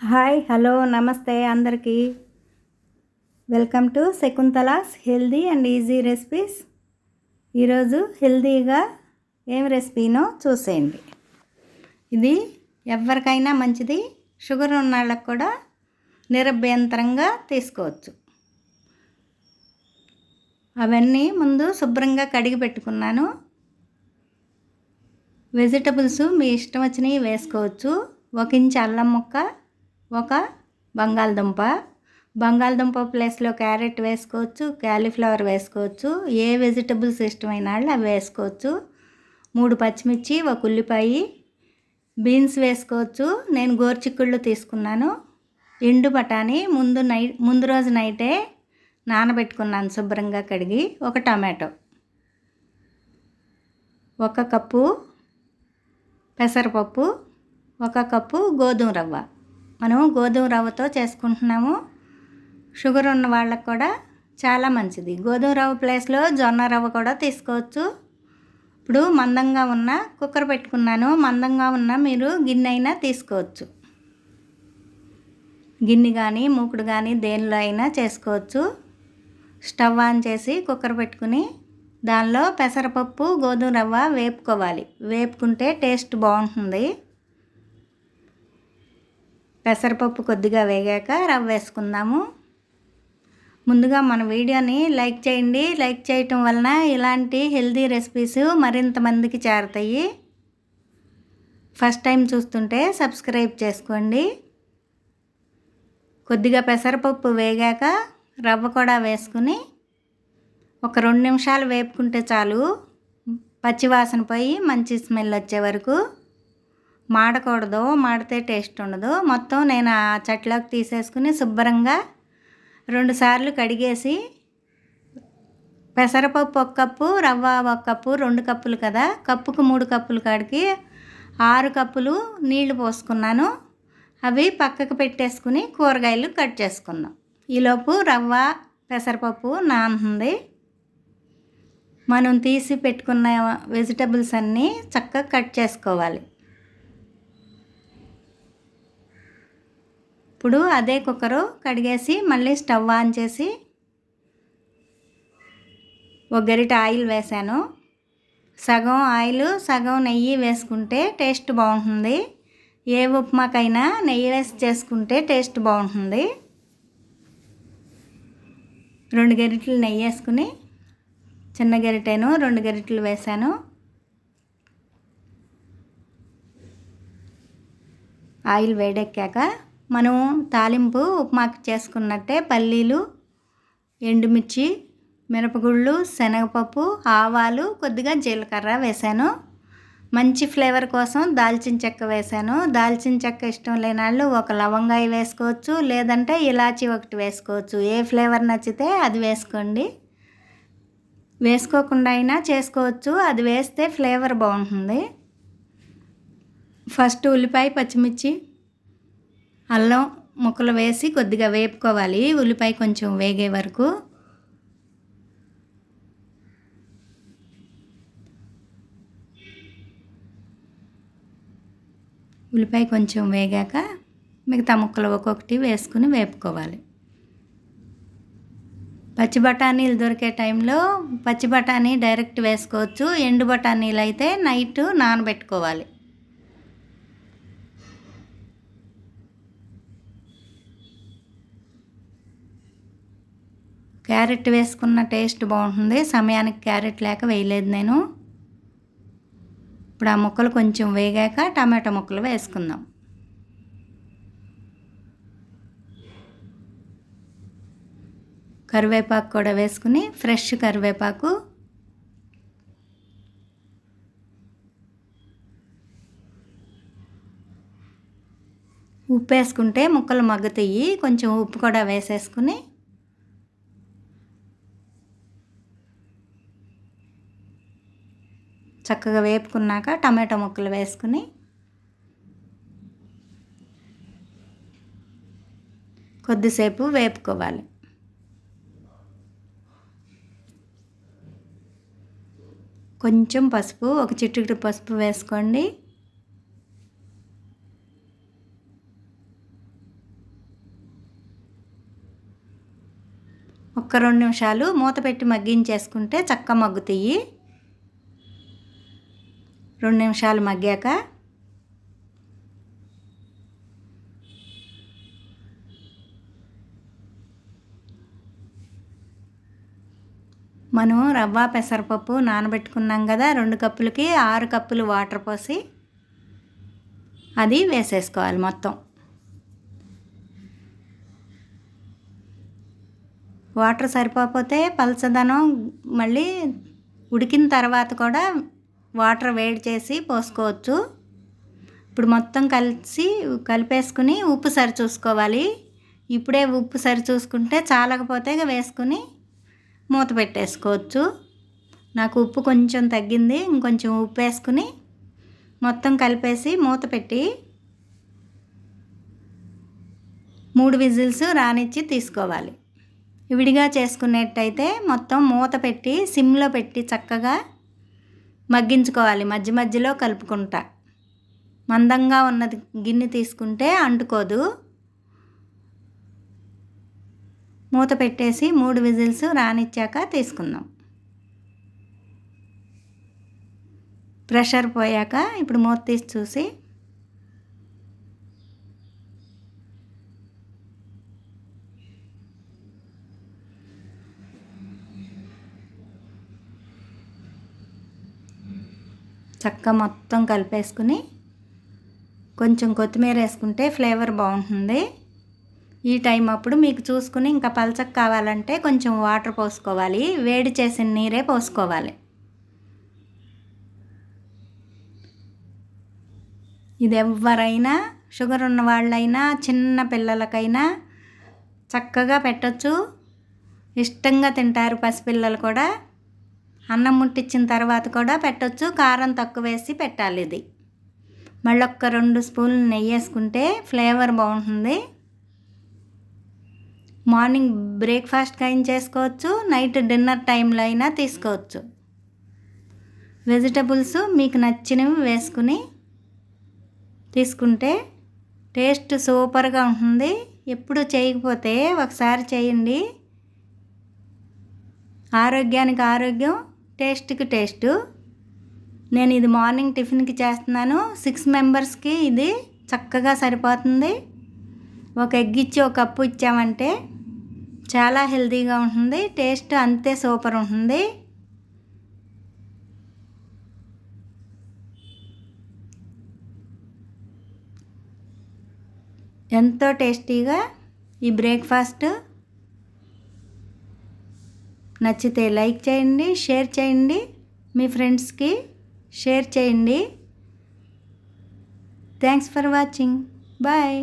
Hi hello నమస్తే అందరికీ. Welcome to Shakuntala's healthy and easy recipes. ఈరోజు హెల్దీగా ఏం రెసిపీనో చూసేయండి. ఇది ఎవరికైనా మంచిది, షుగర్ ఉన్న వాళ్ళకి కూడా నిరభ్యంతరంగా తీసుకోవచ్చు. అవన్నీ ముందు శుభ్రంగా కడిగి పెట్టుకున్నాను. వెజిటబుల్స్ మీ ఇష్టం వచ్చినవి వేసుకోవచ్చు. 1 ఇంచ్ అల్లం ముక్క, ఒక బంగాళదుంప ప్లేస్లో క్యారెట్ వేసుకోవచ్చు, క్యాలీఫ్లవర్ వేసుకోవచ్చు. ఏ వెజిటబుల్స్ ఇష్టమైన వాళ్ళు అవి వేసుకోవచ్చు. 3 పచ్చిమిర్చి, 1 ఉల్లిపాయ, బీన్స్ వేసుకోవచ్చు. నేను గోరుచిక్కుళ్ళు తీసుకున్నాను. ఎండు బఠానీ ముందు రోజు నైటే నానబెట్టుకున్నాను శుభ్రంగా కడిగి. 1 టమాటో, 1 కప్పు పెసరపప్పు, 1 కప్పు గోధుమ రవ్వ. మనం గోధుమ రవ్వతో చేసుకుంటున్నాము. షుగర్ ఉన్న వాళ్ళకు కూడా చాలా మంచిది. గోధుమ రవ్వ ప్లేస్లో జొన్న రవ్వ కూడా తీసుకోవచ్చు. ఇప్పుడు మందంగా ఉన్న కుక్కర్ పెట్టుకున్నాను. మందంగా ఉన్న మీరు గిన్నె అయినా తీసుకోవచ్చు. గిన్నె కానీ మూకుడు కానీ దేనిలో అయినా చేసుకోవచ్చు. స్టవ్ ఆన్ చేసి కుక్కర్ పెట్టుకుని దానిలో పెసరపప్పు, గోధుమ రవ్వ వేపుకోవాలి. వేపుకుంటే టేస్ట్ బాగుంటుంది. పెసరపప్పు కొద్దిగా వేగాక రవ్వ వేసుకుందాము. ముందుగా మన వీడియోని లైక్ చేయండి. లైక్ చేయటం వలన ఇలాంటి హెల్దీ రెసిపీస్ మరింత మందికి చేరతాయి. ఫస్ట్ టైం చూస్తుంటే సబ్స్క్రైబ్ చేసుకోండి. కొద్దిగా పెసరపప్పు వేగాక రవ్వ కూడా వేసుకుని ఒక 2 నిమిషాలు వేపుకుంటే చాలు. పచ్చివాసన పోయి మంచి స్మెల్ వచ్చే వరకు. మాడకూడదు, మాడితే టేస్ట్ ఉండదు. మొత్తం నేను ఆ చట్లోకి తీసేసుకుని శుభ్రంగా 2 సార్లు కడిగేసి, పెసరపప్పు 1 కప్పు, రవ్వ 1 కప్పు, 2 కప్పులు కదా, కప్పుకు 3 కప్పులు కాడికి 6 కప్పులు నీళ్లు పోసుకున్నాను. అవి పక్కకు పెట్టేసుకుని కూరగాయలు కట్ చేసుకుందాం. ఈలోపు రవ్వ పెసరపప్పు నానుతుంది. మనం తీసి పెట్టుకున్న వెజిటబుల్స్ అన్నీ చక్కగా కట్ చేసుకోవాలి. ఇప్పుడు అదే కుక్కరు కడిగేసి మళ్ళీ స్టవ్ ఆన్ చేసి 1 గరిటె ఆయిల్ వేసాను. సగం ఆయిల్ సగం నెయ్యి వేసుకుంటే టేస్ట్ బాగుంటుంది. ఏ ఉప్మాకైనా నెయ్యి వేసి చేసుకుంటే టేస్ట్ బాగుంటుంది. 2 గరిటెలు నెయ్యి వేసుకుని, చిన్న గరిటెను 2 గరిటెలు వేసాను. ఆయిల్ వేడెక్కాక మనం తాలింపు ఉప్మాకి చేసుకున్నట్టే పల్లీలు, ఎండుమిర్చి, మిరపగుళ్ళు, శనగపప్పు, ఆవాలు, కొద్దిగా జీలకర్ర వేసాను. మంచి ఫ్లేవర్ కోసం దాల్చిన చెక్క వేసాను. దాల్చిన చెక్క ఇష్టం లేని వాళ్ళు 1 లవంగాయ వేసుకోవచ్చు, లేదంటే ఇలాచీ 1 వేసుకోవచ్చు. ఏ ఫ్లేవర్ నచ్చితే అది వేసుకోండి. వేసుకోకుండా అయినా చేసుకోవచ్చు. అది వేస్తే ఫ్లేవర్ బాగుంటుంది. ఫస్ట్ ఉల్లిపాయ, పచ్చిమిర్చి, అల్లం ముక్కలు వేసి కొద్దిగా వేపుకోవాలి. ఉల్లిపాయ కొంచెం వేగే వరకు. ఉల్లిపాయ కొంచెం వేగాక మిగతా ముక్కలు ఒక్కొక్కటి వేసుకుని వేపుకోవాలి. పచ్చి బఠానీలు దొరికే టైంలో పచ్చి బఠానీ డైరెక్ట్ వేసుకోవచ్చు. ఎండు బఠానీలు అయితే నైట్ నానబెట్టుకోవాలి. క్యారెట్ వేసుకున్న టేస్ట్ బాగుంటుంది. సమయానికి క్యారెట్ లేక వేయలేదు నేను. ఇప్పుడు ఆ ముక్కలు కొంచెం వేగాక టమాటా ముక్కలు వేసుకుందాం. కరివేపాకు కూడా వేసుకుని, ఫ్రెష్ కరివేపాకు, ఉప్పు వేసుకుంటే ముక్కలు మగ్గుతాయి. కొంచెం ఉప్పు కూడా వేసేసుకుని చక్కగా వేపుకున్నాక టమాటో ముక్కలు వేసుకుని కొద్దిసేపు వేపుకోవాలి. కొంచెం పసుపు, 1 చిటికెడు పసుపు వేసుకోండి. ఒక్క 2 నిమిషాలు మూత పెట్టి మగ్గించేసుకుంటే చక్కగా మగ్గుతాయి. 2 నిమిషాలు మగ్గాక మనం రవ్వ పెసరపప్పు నానబెట్టుకున్నాం కదా, 2 కప్పులకి 6 కప్పులు వాటర్ పోసి అది వేసేసుకోవాలి మొత్తం. వాటర్ సరిపోతే పలచదనం మళ్ళీ ఉడికిన తర్వాత కూడా వాటర్ వేడి చేసి పోసుకోవచ్చు. ఇప్పుడు మొత్తం కలిపేసుకుని ఉప్పు సరి చూసుకోవాలి. ఇప్పుడే ఉప్పు సరి చూసుకుంటే చాలకపోతే వేసుకుని మూత పెట్టేసుకోవచ్చు. నాకు ఉప్పు కొంచెం తగ్గింది, ఇంకొంచెం ఉప్పు వేసుకుని మొత్తం కలిపేసి మూత పెట్టి 3 విజిల్స్ రానిచ్చి తీసుకోవాలి. విడిగా చేసుకునేట్టయితే మొత్తం మూత పెట్టి సిమ్లో పెట్టి చక్కగా మగ్గించుకోవాలి. మధ్య మధ్యలో కలుపుకుంటా. మందంగా ఉన్నది గిన్నె తీసుకుంటే అంటుకోదు. మూత పెట్టేసి 3 విజిల్స్ రానిచ్చాక తీసుకుందాం. ప్రెషర్ పోయాక ఇప్పుడు మూత తీసి చూసి చక్కగా మొత్తం కలిపేసుకుని కొంచెం కొత్తిమీర వేసుకుంటే ఫ్లేవర్ బాగుంటుంది. ఈ టైం అప్పుడు మీకు చూసుకుని ఇంకా పలచగా కావాలంటే కొంచెం వాటర్ పోసుకోవాలి. వేడి చేసిన నీరే పోసుకోవాలి. ఇది ఎవరైనా షుగర్ ఉన్న వాళ్ళైనా చిన్న పిల్లలకైనా చక్కగా పెట్టచ్చు. ఇష్టంగా తింటారు పసిపిల్లలు కూడా. అన్నం ముట్టించిన తర్వాత కూడా పెట్టచ్చు. కారం తక్కువ వేసి పెట్టాలి. ఇది మళ్ళీ ఒక్క 2 స్పూన్లు నెయ్యి వేసుకుంటే ఫ్లేవర్ బాగుంటుంది. మార్నింగ్ బ్రేక్ఫాస్ట్కి అయినా చేసుకోవచ్చు, నైట్ డిన్నర్ టైంలో అయినా తీసుకోవచ్చు. వెజిటబుల్స్ మీకు నచ్చినవి వేసుకుని తీసుకుంటే టేస్ట్ సూపర్గా ఉంటుంది. ఎప్పుడు చేయకపోతే ఒకసారి చేయండి. ఆరోగ్యానికి ఆరోగ్యం, టేస్ట్కి టేస్ట్. నేను ఇది మార్నింగ్ టిఫిన్కి చేస్తున్నాను. 6 మెంబర్స్కి ఇది చక్కగా సరిపోతుంది. ఒక ఎగ్ ఇచ్చి ఒక కప్పు ఇచ్చామంటే చాలా హెల్తీగా ఉంటుంది. టేస్ట్ అంతే సూపర్ ఉంటుంది. ఎంతో టేస్టీగా ఈ బ్రేక్ఫాస్ట్ నచ్చితే లైక్ చేయండి, షేర్ చేయండి, మీ ఫ్రెండ్స్కి షేర్ చేయండి. Thanks for watching. బాయ్.